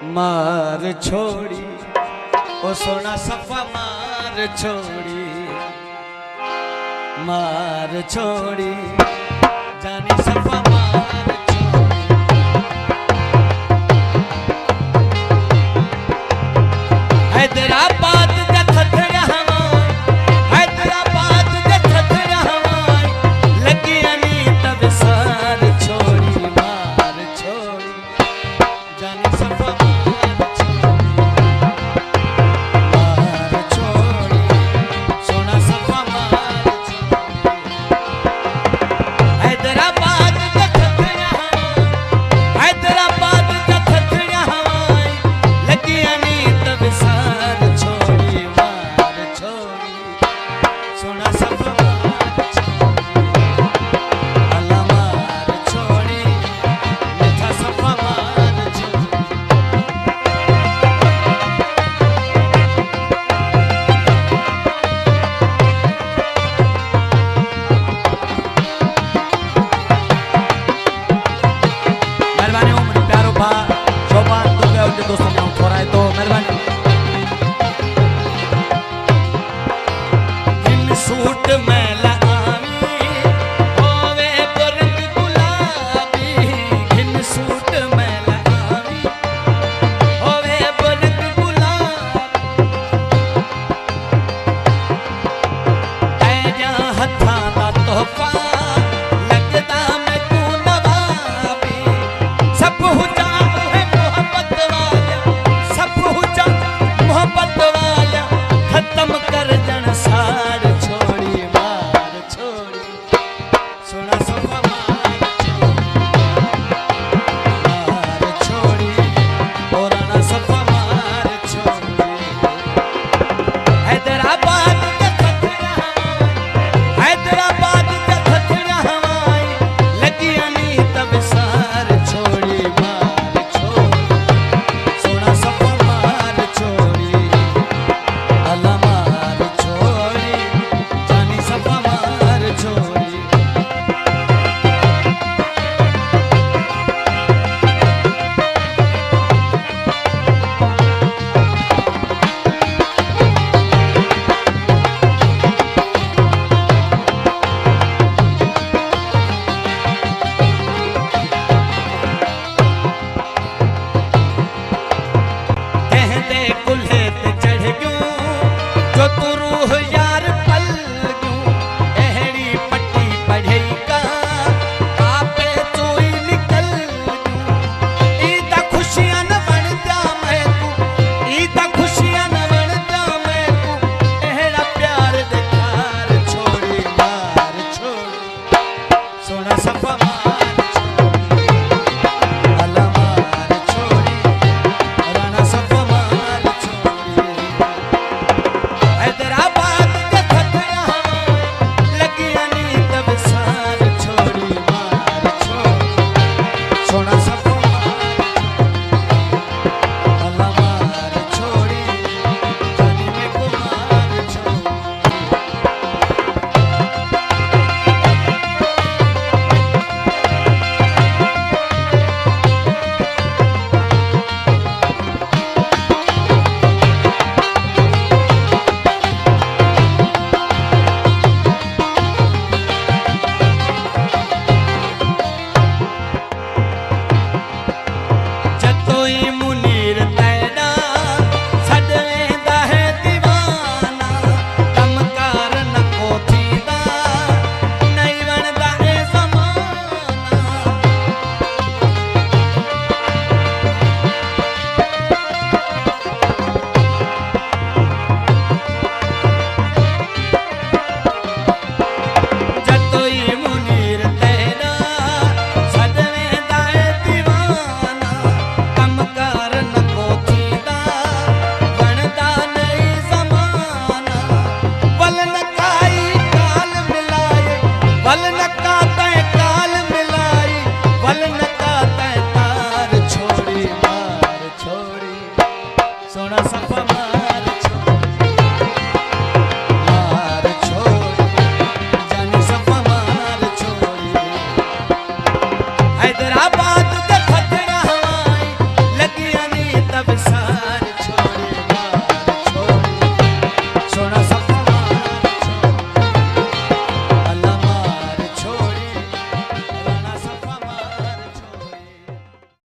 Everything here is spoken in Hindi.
मार छोड़ी ओ सोना सफा मार छोड़ी, मार छोड़ी जानी सफा मार छोड़ी। हैदराबाद जखत रहवाई, हैदराबाद जखत रहवाई, लगी अनी तब सार छोड़ी, मार छोड़ी जानी सफा मार छोड़ी, मार छोड़ी सोना सफा मार छोड़ी। हैदराबाद जखत रहवाई, हैदराबाद जखत रहवाई, लगी अनी तब सार छोड़ी, मार छोड़ी सोना सफा मार छोड़ी, अल्लाह मार छोड़ी मीठा सफा मार छोड़ी। मेहरबानी हो मेरे प्यारो भा शोभा तो गए उनके दोस्तों ने थोड़ा है तो मेहरबानी। इन सूट में